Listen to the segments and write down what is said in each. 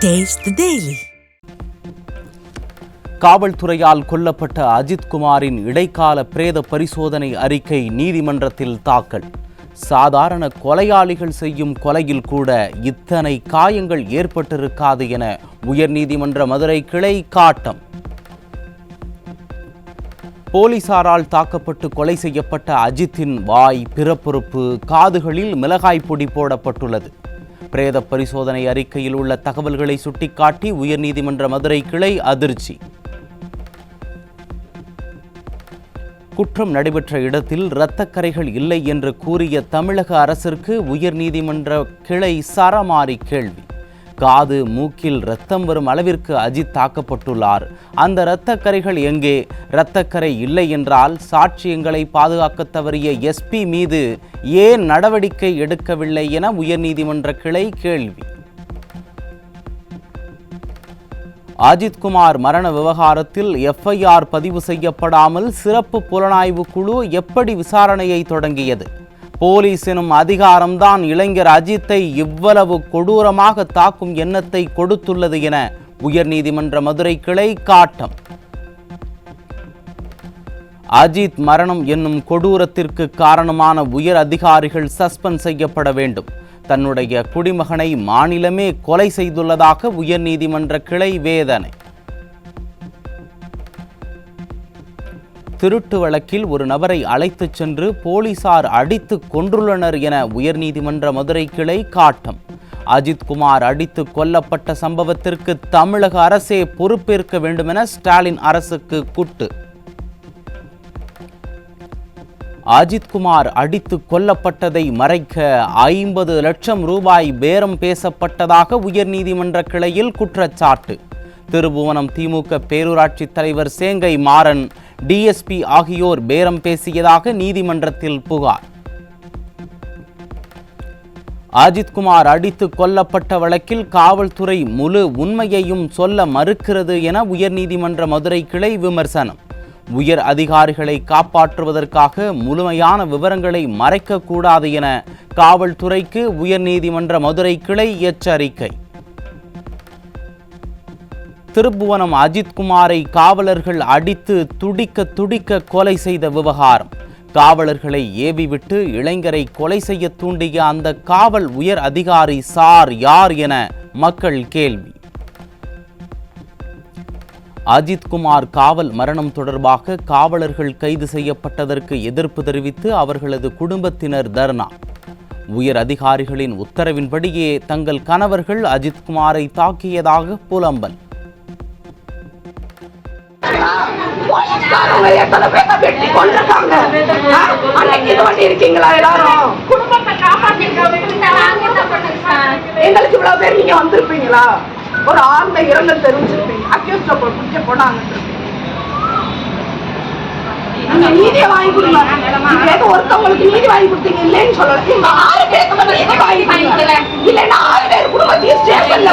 Taste the Daily. காவல்துறையால் கொல்லப்பட்ட அஜித் குமாரின் இடைக்கால பிரேத பரிசோதனை அறிக்கை நீதிமன்றத்தில் தாக்கல். சாதாரண கொலையாளிகள் செய்யும் கொலையில் கூட இத்தனை காயங்கள் ஏற்பட்டிருக்காது என உயர்நீதிமன்ற மதுரை கிளை காட்டம். போலீசாரால் தாக்கப்பட்டு கொலை செய்யப்பட்ட அஜித்தின் வாய், பிறப்புறுப்பு, காதுகளில் மிளகாய் பொடி போடப்பட்டுள்ளது. பிரேத பரிசோதனை அறிக்கையில் உள்ள தகவல்களை சுட்டிக்காட்டி உயர்நீதிமன்ற மதுரை கிளை அதிர்ச்சி. குற்றம் நடைபெற்ற இடத்தில் இரத்தக்கரைகள் இல்லை என்று கூறிய தமிழக அரசிற்கு உயர்நீதிமன்ற கிளை சரமாரி கேள்வி. காது, மூக்கில் இரத்தம் வரும் அளவிற்கு அஜித் தாக்கப்பட்டுள்ளார். அந்த இரத்தக்கரைகள் எங்கே? இரத்தக்கரை இல்லை என்றால் சாட்சியங்களை பாதுகாக்க தவறிய எஸ்பி மீது ஏன் நடவடிக்கை எடுக்கவில்லை என உயர்நீதிமன்ற கிளை கேள்வி. அஜித் குமார் மரண விவகாரத்தில் எஃப்ஐஆர் பதிவு செய்யப்படாமல் சிறப்பு புலனாய்வு குழு எப்படி விசாரணையை தொடங்கியது? போலீஸ் எனும் அதிகாரம்தான் இளைஞர் அஜித்தை இவ்வளவு கொடூரமாக தாக்கும் எண்ணத்தை கொடுத்துள்ளது என உயர்நீதிமன்ற மதுரை கிளை காட்டம். அஜித் மரணம் என்னும் கொடூரத்திற்கு காரணமான உயர் அதிகாரிகள் சஸ்பெண்ட் செய்யப்பட வேண்டும். தன்னுடைய குடிமகனை மாநிலமே கொலை செய்துள்ளதாக உயர்நீதிமன்ற கிளை வேதனை. திருட்டு வழக்கில் ஒரு நபரை அழைத்துச் சென்று போலீசார் அடித்து கொன்றுள்ளனர் என உயர்நீதிமன்ற மதுரை கிளை காட்டம். அஜித் குமார் அடித்து கொல்லப்பட்ட சம்பவத்திற்கு தமிழக அரசே பொறுப்பேற்க வேண்டுமென ஸ்டாலின் அரசுக்கு குட்டு. அஜித் குமார் அடித்து கொல்லப்பட்டதை மறைக்க 50 லட்சம் ரூபாய் பேரம் பேசப்பட்டதாக உயர்நீதிமன்ற கிளையில் குற்றச்சாட்டு. திருபுவனம் திமுக பேரூராட்சி தலைவர் சேங்கை மாறன், டிஎஸ்பி ஆகியோர் பேரம் பேசியதாக நீதிமன்றத்தில் புகார். அஜித் குமார் அடித்து கொல்லப்பட்ட வழக்கில் காவல்துறை முழு உண்மையையும் சொல்ல மறுக்கிறது என உயர்நீதிமன்ற மதுரை கிளை விமர்சனம். உயர் அதிகாரிகளை காப்பாற்றுவதற்காக முழுமையான விவரங்களை மறைக்கக்கூடாது என காவல்துறைக்கு உயர்நீதிமன்ற மதுரை கிளை எச்சரிக்கை. திருப்புவனம் அஜித் குமாரை காவலர்கள் அடித்து துடிக்க கொலை செய்த விவகாரம். காவலர்களை ஏவிவிட்டு இளைஞரை கொலை செய்ய தூண்டிய அந்த காவல் உயர் அதிகாரி யார் என மக்கள் கேள்வி. அஜித் குமார் காவல் மரணம் தொடர்பாக காவலர்கள் கைது செய்யப்பட்டதற்கு எதிர்ப்பு தெரிவித்து அவர்களது குடும்பத்தினர் தர்ணா. உயர் அதிகாரிகளின் உத்தரவின்படியே தங்கள் கணவர்கள் அஜித் குமாரை தாக்கியதாக புலம்பல். எங்களுக்கு இவ்வளவு பேர் நீங்க வந்திருப்பீங்களா? ஒரு ஆழ்ந்த இரங்கல் தெரிவிச்சிருப்பீங்க. அக்யூஸ்ட பிடிச்ச போனாங்க. நீங்க நீதியை வாங்கி கொடுங்க. ஒருத்தவங்களுக்கு நீதி வாங்கி கொடுத்தீங்க இல்லைன்னு சொல்லல. நீங்க 6 பேருக்கு நீதி வாங்கி கொடுக்கல. இல்லைன்னா 6 பேர் குடும்பத்தையும் ஸ்டேஷன்ல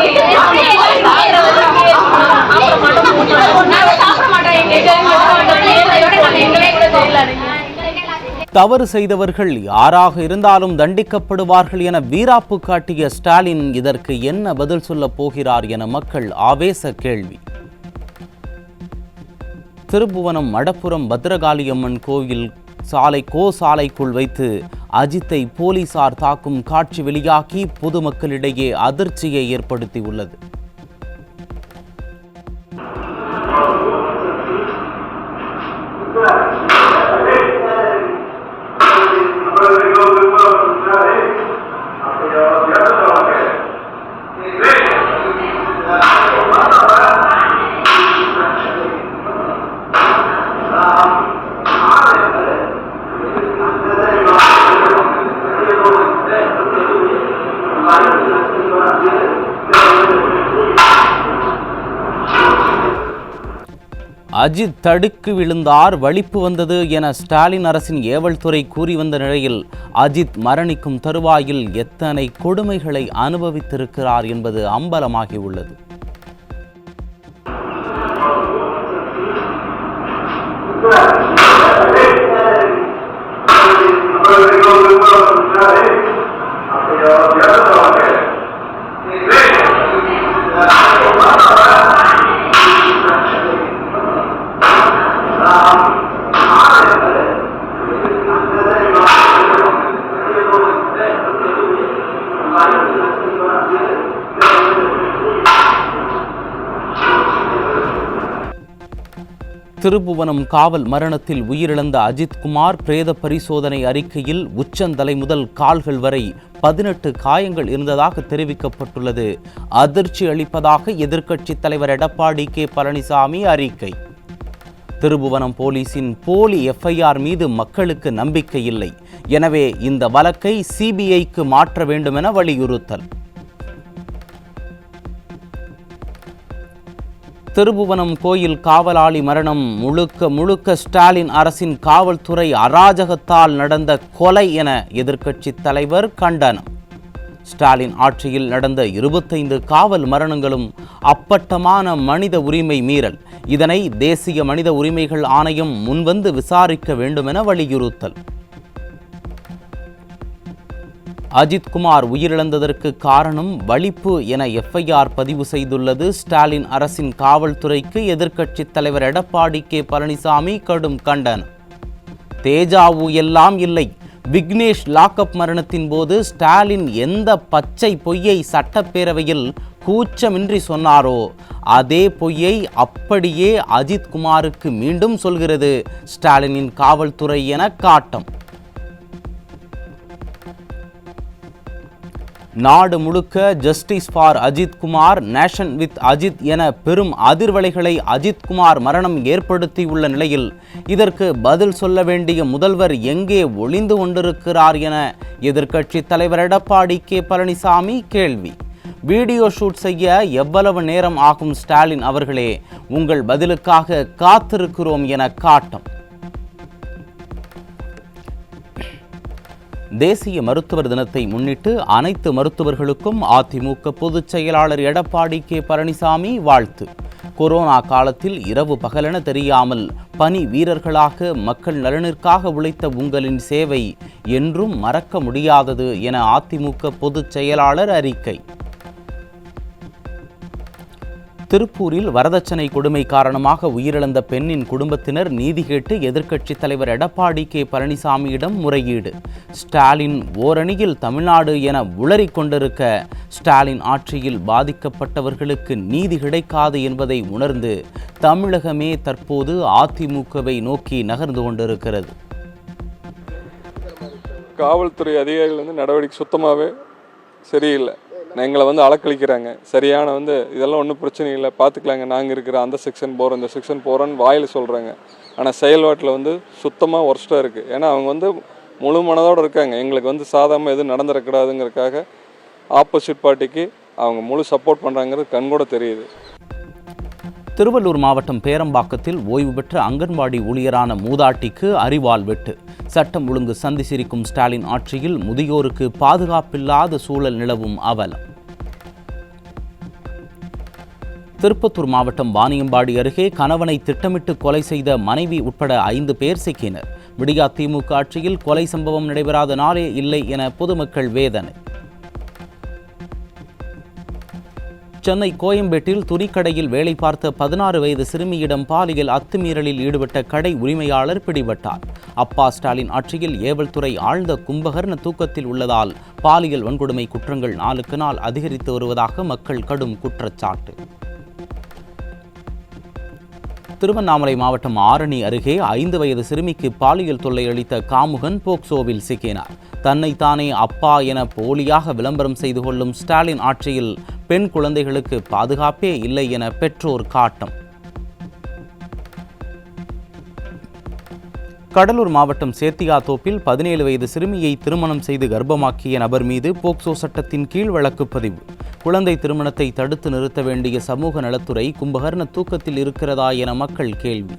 தவறு செய்தவர்கள் யாராக இருந்தாலும் தண்டிக்கப்படுவார்கள் என வீராப்பு காட்டிய ஸ்டாலின் இதற்கு என்ன பதில் சொல்ல போகிறார் என மக்கள் ஆவேச கேள்வி. திருப்புவனம் மடப்புரம் பத்ரகாளியம்மன் கோவில் சாலைக்குள் வைத்து அஜித்தை போலீசார் தாக்கும் காட்சி வெளியாகி பொதுமக்களிடையே அதிர்ச்சியை ஏற்படுத்தியுள்ளது. அஜித் தடுக்கு விழுந்தார், வலிப்பு வந்தது என ஸ்டாலின் அரசின் ஏவல் துறை கூறி வந்த நிலையில் அஜித் மரணிக்கும் தருவாயில் எத்தனை கொடுமைகளை அனுபவித்திருக்கிறார் என்பது அம்பலமாகியுள்ளது. Gracias. திருப்புவனம் காவல் மரணத்தில் உயிரிழந்த அஜித்குமார் பிரேத பரிசோதனை அறிக்கையில் உச்சந்தலை முதல் கால்கள் வரை 18 காயங்கள் இருந்ததாக தெரிவிக்கப்பட்டுள்ளது. அதிர்ச்சி அளிப்பதாக எதிர்க்கட்சித் தலைவர் எடப்பாடி கே பழனிசாமி அறிக்கை. திருப்புவனம் போலீசின் போலி எஃப்ஐஆர் மீது மக்களுக்கு நம்பிக்கை இல்லை, எனவே இந்த வழக்கை சிபிஐக்கு மாற்ற வேண்டும் என வலியுறுத்தல். திருப்புவனம் கோயில் காவலாளி மரணம் முழுக்க ஸ்டாலின் அரசின் காவல்துறை அராஜகத்தால் நடந்த கொலை என எதிர்க்கட்சித் தலைவர் கண்டனம். ஸ்டாலின் ஆட்சியில் நடந்த 25 காவல் மரணங்களும் அப்பட்டமான மனித உரிமை மீறல். இதனை தேசிய மனித உரிமைகள் ஆணையம் முன்வந்து விசாரிக்க வேண்டும் என வலியுறுத்தல். அஜித்குமார் உயிரிழந்ததற்கு காரணம் வலிப்பு என எஃப்ஐஆர் பதிவு செய்துள்ளது ஸ்டாலின் அரசின் காவல்துறைக்கு எதிர்க்கட்சித் தலைவர் எடப்பாடி கே பழனிசாமி கடும் கண்டனம். தேஜாவு எல்லாம் இல்லை, விக்னேஷ் லாக்அப் மரணத்தின் போது ஸ்டாலின் எந்த பச்சை பொய்யை சட்டப்பேரவையில் கூச்சமின்றி சொன்னாரோ அதே பொய்யை அப்படியே அஜித்குமாருக்கு மீண்டும் சொல்கிறது ஸ்டாலினின் காவல்துறை என காட்டம். நாடு முழுக்க justice for Ajithkumar, nation with Ajith என பெரும் அதிர்வலைகளை அஜித்குமார் மரணம் ஏற்படுத்தியுள்ள நிலையில் இதற்கு பதில் சொல்ல வேண்டிய முதல்வர் எங்கே ஒளிந்து கொண்டிருக்கிறார் என எதிர்க்கட்சித் தலைவர் எடப்பாடி கே பழனிசாமி கேள்வி. வீடியோ ஷூட் செய்ய எவ்வளவு நேரம் ஆகும் ஸ்டாலின் அவர்களே, உங்கள் பதிலுக்காக காத்திருக்கிறோம் என காட்டம். தேசிய மருத்துவர் தினத்தை முன்னிட்டு அனைத்து மருத்துவர்களுக்கும் அதிமுக பொதுச் செயலாளர் எடப்பாடி கே பழனிசாமி வாழ்த்து. கொரோனா காலத்தில் இரவு பகலென தெரியாமல் பணி வீரர்களாக மக்கள் நலனிற்காக உழைத்த உங்களின் சேவை என்றும் மறக்க முடியாதது என அதிமுக பொதுச் செயலாளர் அறிக்கை. திருப்பூரில் வரதட்சணை கொடுமை காரணமாக உயிரிழந்த பெண்ணின் குடும்பத்தினர் நீதி கேட்டு எதிர்க்கட்சித் தலைவர் எடப்பாடி கே பழனிசாமியிடம் முறையீடு. ஸ்டாலின் ஓரணியில் தமிழ்நாடு என உளறிக் கொண்டிருக்க ஸ்டாலின் ஆட்சியில் பாதிக்கப்பட்டவர்களுக்கு நீதி கிடைக்காது என்பதை உணர்ந்து தமிழகமே தற்போது அதிமுகவை நோக்கி நகர்ந்து கொண்டிருக்கிறது. காவல்துறை அதிகாரிகள் நடவடிக்கை சுத்தமாகவே சரியில்லை. எங்களை அலக்களிக்கிறாங்க. சரியான இதெல்லாம் ஒன்றும் பிரச்சனை இல்லை, பார்த்துக்கலாங்க, நாங்கள் இருக்கிற அந்த செக்ஷன் போகிறோம் இந்த செக்ஷன் போகிறோன்னு வாயில் சொல்கிறாங்க. ஆனால் செயல்பாட்டில் சுத்தமாக ஒர்ஸ்ட்டாக இருக்குது. ஏன்னா அவங்க முழு மனதோடு இருக்காங்க. எங்களுக்கு சாதாரண எதுவும் நடந்துடக்கூடாதுங்கிறதுக்காக ஆப்போசிட் பார்ட்டிக்கு அவங்க முழு சப்போர்ட் பண்ணுறாங்கிறது கண்கூட தெரியுது. திருவள்ளூர் மாவட்டம் பேரம்பாக்கத்தில் ஓய்வு பெற்ற அங்கன்வாடி ஊழியரான மூதாட்டிக்கு அரிவாள் வெட்டு. சட்டம் ஒழுங்கு சந்தி சிரிக்கும் ஸ்டாலின் ஆட்சியில் முதியோருக்கு பாதுகாப்பில்லாத சூழல் நிலவும் அவலம். திருப்பத்தூர் மாவட்டம் வாணியம்பாடி அருகே கணவனை திட்டமிட்டு கொலை செய்த மனைவி உட்பட 5 பேர் சிக்கினர். விடியா திமுக ஆட்சியில் கொலை சம்பவம் நடைபெறாத நாளே இல்லை என பொதுமக்கள் வேதனை. சென்னை கோயம்பேட்டில் துணிக்கடையில் வேலை பார்த்த 16 வயது சிறுமியிடம் பாலியல் அத்துமீறலில் ஈடுபட்ட கடை உரிமையாளர் பிடிபட்டார். அப்பா ஸ்டாலின் ஆட்சியில் ஏவல் துறை ஆழ்ந்த கும்பகர்ண தூக்கத்தில் உள்ளதால் பாலியல் வன்கொடுமை குற்றங்கள் நாளுக்கு நாள் அதிகரித்து வருவதாக மக்கள் கடும் குற்றச்சாட்டு. திருவண்ணாமலை மாவட்டம் ஆரணி அருகே 5 வயது சிறுமிக்கு பாலியல் தொல்லை அளித்த காமுகன் போக்சோவில் சிக்கினார். தன்னைத்தானே அப்பா என போலியாக விளம்பரம் செய்து கொள்ளும் ஸ்டாலின் ஆட்சியில் பெண் குழந்தைகளுக்கு பாதுகாப்பே இல்லை என பெற்றோர் காட்டம். கடலூர் மாவட்டம் சேத்தியாத்தோப்பில் 17 வயது சிறுமியை திருமணம் செய்து கர்ப்பமாக்கிய நபர் மீது போக்சோ சட்டத்தின் கீழ் வழக்கு பதிவு. குழந்தை திருமணத்தை தடுத்து நிறுத்த வேண்டிய சமூக நலத்துறை கும்பகர்ண தூக்கத்தில் இருக்கிறதா என மக்கள் கேள்வி.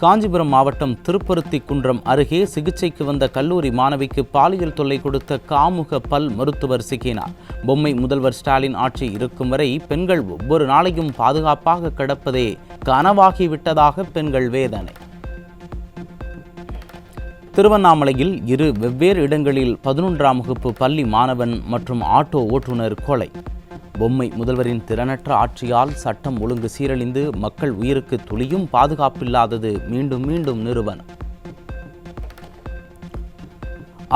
காஞ்சிபுரம் மாவட்டம் திருப்பருத்தி குன்றம் அருகே சிகிச்சைக்கு வந்த கல்லூரி மாணவிக்கு பாலியல் தொல்லை கொடுத்த காமுக பல் மருத்துவர் சிக்கினார். பொம்மை முதல்வர் ஸ்டாலின் ஆட்சி இருக்கும் வரை பெண்கள் ஒவ்வொரு நாளையும் பாதுகாப்பாக கிடப்பதே கனவாகிவிட்டதாக பெண்கள் வேதனை. திருவண்ணாமலையில் இரு வெவ்வேறு இடங்களில் 11ஆம் வகுப்பு பள்ளி மாணவன் மற்றும் ஆட்டோ ஓட்டுநர் கொலை. பொம்மை முதல்வரின் திறனற்ற ஆட்சியால் சட்டம் ஒழுங்கு சீரழிந்து மக்கள் உயிருக்கு துளியும் பாதுகாப்பில்லாதது மீண்டும் மீண்டும் நிறுவனம்.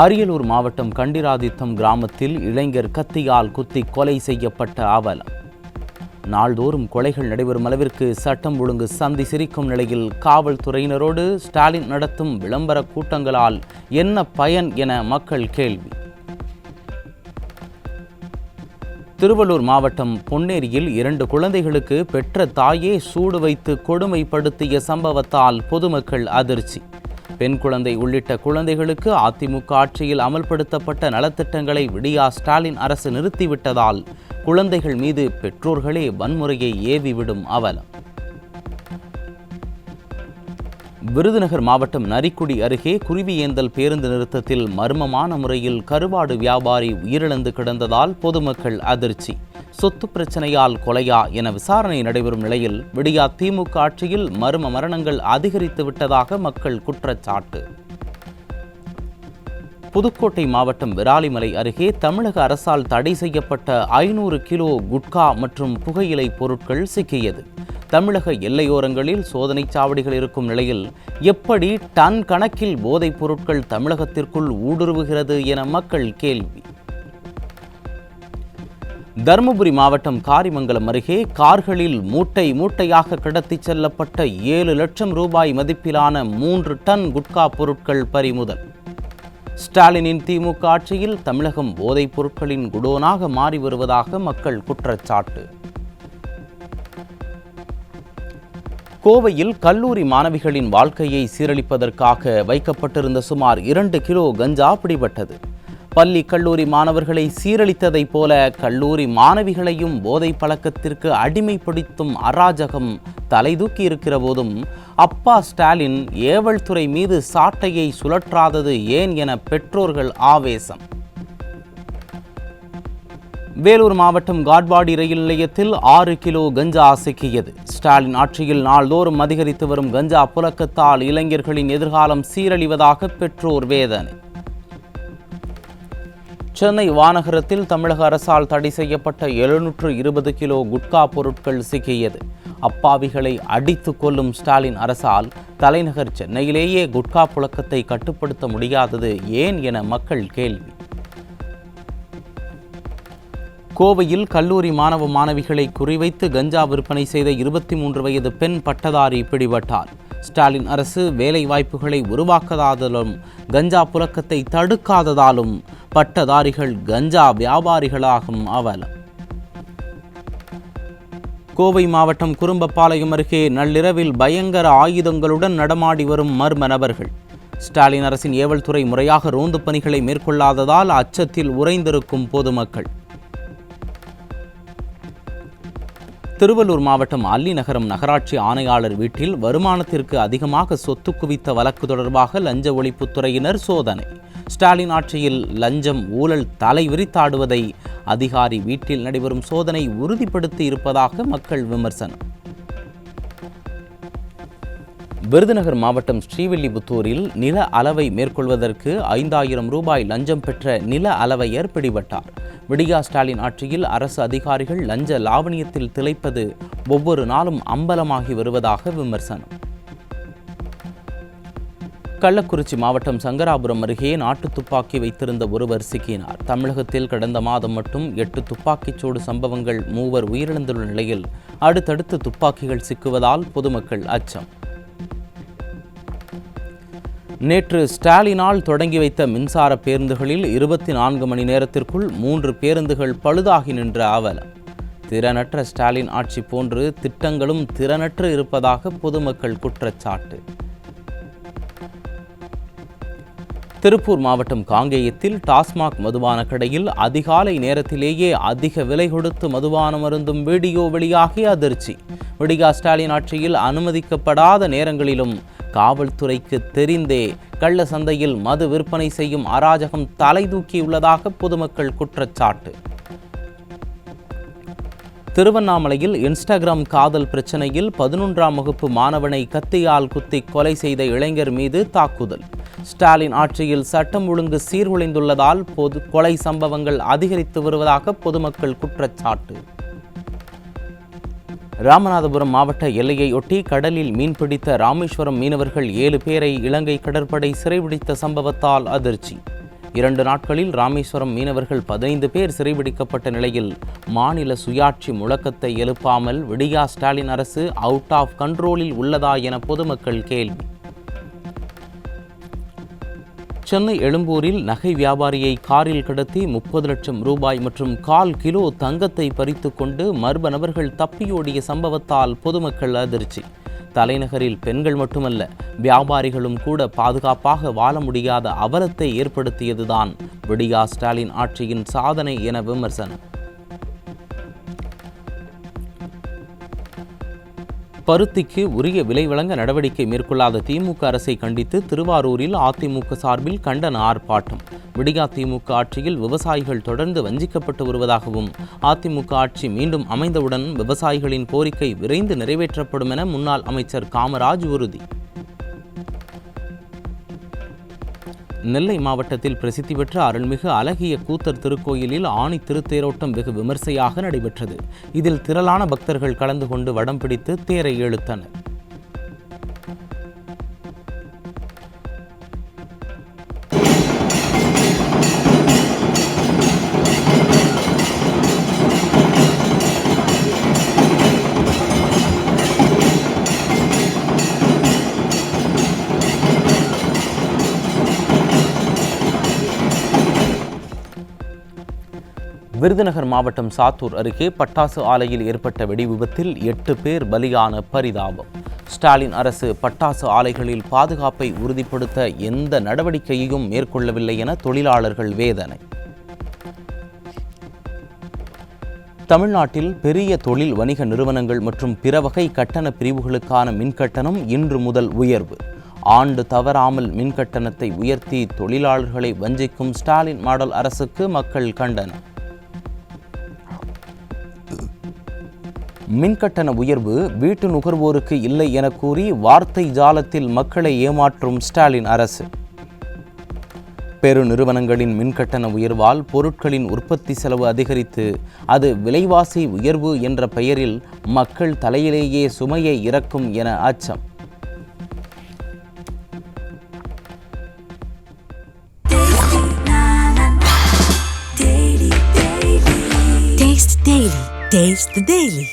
அரியலூர் மாவட்டம் கண்டிராதித்தம் கிராமத்தில் இளைஞர் கத்தியால் குத்தி கொலை செய்யப்பட்ட அவலம். நாள்தோறும் கொலைகள் நடைபெறும் அளவிற்கு சட்டம் ஒழுங்கு சந்தி சிரிக்கும் நிலையில் காவல்துறையினரோடு ஸ்டாலின் நடத்தும் விளம்பர கூட்டங்களால் என்ன பயன் என மக்கள் கேள்வி. திருவள்ளூர் மாவட்டம் பொன்னேரியில் 2 குழந்தைகளுக்கு பெற்ற தாயே சூடு வைத்து கொடுமைப்படுத்திய சம்பவத்தால் பொதுமக்கள் அதிர்ச்சி. பெண் குழந்தை உள்ளிட்ட குழந்தைகளுக்கு அதிமுக ஆட்சியில் அமல்படுத்தப்பட்ட நலத்திட்டங்களை விடியா ஸ்டாலின் அரசு நிறுத்திவிட்டதால் குழந்தைகள் மீது பெற்றோர்களே வன்முறையை ஏவிவிடும் அவலம். விருதுநகர் மாவட்டம் நரிக்குடி அருகே குருவியேந்தல் பேருந்து நிறுத்தத்தில் மர்மமான முறையில் கருவாடு வியாபாரி உயிரிழந்து கிடந்ததால் பொதுமக்கள் அதிர்ச்சி. சொத்து பிரச்சனையால் கொலையா என விசாரணை நடைபெறும் நிலையில் விடியா திமுக ஆட்சியில் மர்ம மரணங்கள் அதிகரித்து விட்டதாக மக்கள் குற்றச்சாட்டு. புதுக்கோட்டை மாவட்டம் விராலிமலை அருகே தமிழக அரசால் தடை செய்யப்பட்ட 500 கிலோ குட்கா மற்றும் புகையிலை பொருட்கள் சிக்கியது. தமிழக எல்லையோரங்களில் சோதனை சாவடிகள் இருக்கும் நிலையில் எப்படி டன் கணக்கில் போதைப் பொருட்கள் தமிழகத்திற்குள் ஊடுருவுகிறது என மக்கள் கேள்வி. தருமபுரி மாவட்டம் காரிமங்கலம் அருகே கார்களில் மூட்டை மூட்டையாக கடத்திச் செல்லப்பட்ட 7 லட்சம் ரூபாய் மதிப்பிலான 3 டன் குட்கா பொருட்கள் பறிமுதல். ஸ்டாலினின் திமுக ஆட்சியில் தமிழகம் போதைப் பொருட்களின் குடோனாக மாறி வருவதாக மக்கள் குற்றச்சாட்டு. கோவையில் கல்லூரி மாணவிகளின் வாழ்க்கையை சீரழிப்பதற்காக வைக்கப்பட்டிருந்த சுமார் 2 கிலோ கஞ்சா பிடிபட்டது. பள்ளி கல்லூரி மாணவர்களை சீரழித்ததைப் போல கல்லூரி மாணவிகளையும் போதை பழக்கத்திற்கு அடிமைப்படுத்தும் அராஜகம் தலைதூக்கி இருக்கிற போதும் அப்பா ஸ்டாலின் ஏவல் துறை மீது சாட்டையை சுழற்றாதது ஏன் என பெற்றோர்கள் ஆவேசம். வேலூர் மாவட்டம் காட்பாடி ரயில் நிலையத்தில் 6 கிலோ கஞ்சா சிக்கியது. ஸ்டாலின் ஆட்சியில் நாள்தோறும் அதிகரித்து வரும் கஞ்சா புழக்கத்தால் இளைஞர்களின் எதிர்காலம் சீரழிவதாக பெற்றோர் வேதனை. சென்னை வானகரத்தில் தமிழக அரசால் தடை செய்யப்பட்ட 720 கிலோ குட்கா பொருட்கள் சிக்கியது. அப்பாவிகளை அடித்து கொல்லும் ஸ்டாலின் அரசால் தலைநகர் சென்னையிலேயே குட்கா புழக்கத்தை கட்டுப்படுத்த முடியாதது ஏன் என மக்கள் கேள்வி. கோவையில் கல்லூரி மாணவ மாணவிகளை குறிவைத்து கஞ்சா விற்பனை செய்த 23 வயது பெண் பட்டதாரி பிடிபட்டார். ஸ்டாலின் அரசு வேலை வாய்ப்புகளை உருவாக்காததாலும் கஞ்சா புழக்கத்தை தடுக்காததாலும் பட்டதாரிகள் கஞ்சா வியாபாரிகளாகும் அவலம். கோவை மாவட்டம் குறும்பபாளையம் அருகே நள்ளிரவில் பயங்கர ஆயுதங்களுடன் நடமாடி வரும் மர்ம நபர்கள். ஸ்டாலின் அரசின் ஏவல் துறை முறையாக ரோந்து பணிகளை மேற்கொள்ளாததால் அச்சத்தில் உறைந்திருக்கும் பொதுமக்கள். திருவள்ளூர் மாவட்டம் அல்லிநகரம் நகராட்சி ஆணையாளர் வீட்டில் வருமானத்திற்கு அதிகமாக சொத்து குவித்த வழக்கு தொடர்பாக லஞ்ச ஒழிப்புத்துறையினர் சோதனை. ஸ்டாலின் ஆட்சியில் லஞ்சம் ஊழல் தலை விரித்தாடுவதை அதிகாரி வீட்டில் நடைபெறும் சோதனை உறுதிப்படுத்தி இருப்பதாக மக்கள் விமர்சனம். விருதுநகர் மாவட்டம் ஸ்ரீவில்லிபுத்தூரில் நில அளவை மேற்கொள்வதற்கு 5000 ரூபாய் லஞ்சம் பெற்ற நில அளவையர் பிடிபட்டார். விடியா ஸ்டாலின் ஆட்சியில் அரசு அதிகாரிகள் லஞ்ச லாவணியத்தில் திளைப்பது ஒவ்வொரு நாளும் அம்பலமாகி வருவதாக விமர்சனம். கள்ளக்குறிச்சி மாவட்டம் சங்கராபுரம் அருகே நாட்டு துப்பாக்கி வைத்திருந்த ஒருவர் சிக்கினார். தமிழகத்தில் கடந்த மாதம் மட்டும் 8 துப்பாக்கிச்சூடு சம்பவங்கள் 3 உயிரிழந்துள்ள நிலையில் அடுத்தடுத்து துப்பாக்கிகள் சிக்குவதால் பொதுமக்கள் அச்சம். நேற்று ஸ்டாலினால் தொடங்கி வைத்த மின்சார பேருந்துகளில் 24 மணி நேரத்திற்குள் 3 பேருந்துகள் பழுதாகி நின்ற அவலம். திறனற்ற ஸ்டாலின் ஆட்சி போன்று திட்டங்களும் திறனற்று இருப்பதாக பொதுமக்கள் குற்றச்சாட்டு. திருப்பூர் மாவட்டம் காங்கேயத்தில் டாஸ்மாக் மதுபான கடையில் அதிகாலை நேரத்திலேயே அதிக விலை கொடுத்து மதுபானம் அருந்தும் வீடியோ வெளியாகி அதிர்ச்சி. விடியா ஸ்டாலின் ஆட்சியில் அனுமதிக்கப்படாத நேரங்களிலும் காவல்துறைக்கு தெரிந்தே கள்ள சந்தையில் மது விற்பனை செய்யும் அராஜகம் தலைதூக்கியுள்ளதாக பொதுமக்கள் குற்றச்சாட்டு. திருவண்ணாமலையில் இன்ஸ்டாகிராம் காதல் பிரச்சனையில் 11ஆம் வகுப்பு மாணவனை கத்தியால் குத்தி கொலை செய்த இளைஞர் மீது தாக்குதல். ஸ்டாலின் ஆட்சியில் சட்டம் ஒழுங்கு சீர்குலைந்துள்ளதால் கொலை சம்பவங்கள் அதிகரித்து வருவதாக பொதுமக்கள் குற்றச்சாட்டு. ராமநாதபுரம் மாவட்ட எல்லையையொட்டி கடலில் மீன்பிடித்த ராமேஸ்வரம் மீனவர்கள் 7 பேரை இலங்கை கடற்படை சிறைபிடித்த சம்பவத்தால் அதிர்ச்சி. 2 நாட்களில் ராமேஸ்வரம் மீனவர்கள் 15 பேர் சிறைபிடிக்கப்பட்ட நிலையில் மாநில சுயாட்சி முழக்கத்தை எழுப்பாமல் விடியா ஸ்டாலின் அரசு அவுட் ஆஃப் கண்ட்ரோலில் உள்ளதா என பொதுமக்கள் கேள்வி. சென்னை எழும்பூரில் நகை வியாபாரியை காரில் கடத்தி 30 லட்சம் ரூபாய் மற்றும் 1/4 கிலோ தங்கத்தை பறித்து கொண்டு மர்ம நபர்கள் தப்பியோடிய சம்பவத்தால் பொதுமக்கள் அதிர்ச்சி. தலைநகரில் பெண்கள் மட்டுமல்ல, வியாபாரிகளும் கூட பாதுகாப்பாக வாழ முடியாத அவலத்தை ஏற்படுத்தியதுதான் விடியா ஸ்டாலின் ஆட்சியின் சாதனை என விமர்சனம். பருத்திக்கு உரிய விலை வழங்க நடவடிக்கை மேற்கொள்ளாத திமுக அரசை கண்டித்து திருவாரூரில் அதிமுக சார்பில் கண்டன ஆர்ப்பாட்டம். விடியா திமுக ஆட்சியில் விவசாயிகள் தொடர்ந்து வஞ்சிக்கப்பட்டு வருவதாகவும் அதிமுக ஆட்சி மீண்டும் அமைந்தவுடன் விவசாயிகளின் கோரிக்கை விரைந்து நிறைவேற்றப்படும் என முன்னாள் அமைச்சர் காமராஜ் உறுதி. நெல்லை மாவட்டத்தில் பிரசித்தி பெற்ற அருள்மிகு அழகிய கூத்தர் திருக்கோயிலில் ஆணி திருத்தேரோட்டம் வெகு விமர்சையாக நடைபெற்றது. இதில் திரளான பக்தர்கள் கலந்து கொண்டு வடம் பிடித்து தேரை இழுத்தனர். விருதுநகர் மாவட்டம் சாத்தூர் அருகே பட்டாசு ஆலையில் ஏற்பட்ட வெடி விபத்தில் 8 பேர் பலியான பரிதாபம். ஸ்டாலின் அரசு பட்டாசு ஆலைகளில் பாதுகாப்பை உறுதிப்படுத்த எந்த நடவடிக்கையையும் மேற்கொள்ளவில்லை என தொழிலாளர்கள் வேதனை. தமிழ்நாட்டில் பெரிய தொழில் வணிக நிறுவனங்கள் மற்றும் பிற வகை கட்டண பிரிவுகளுக்கான மின்கட்டணம் இன்று முதல் உயர்வு. ஆண்டு தவறாமல் மின்கட்டணத்தை உயர்த்தி தொழிலாளர்களை வஞ்சிக்கும் ஸ்டாலின் மாடல் அரசுக்கு மக்கள் கண்டனம். மின்கட்டண உயர்வு வீட்டு நுகர்வோருக்கு இல்லை என கூறி வார்த்தை ஜாலத்தில் மக்களை ஏமாற்றும் ஸ்டாலின் அரசு. பெருநிறுவனங்களின் மின்கட்டண உயர்வால் பொருட்களின் உற்பத்தி செலவு அதிகரித்து அது விலைவாசி உயர்வு என்ற பெயரில் மக்கள் தலையிலேயே சுமையை இறக்கும் என அச்சம். Taste the Daily.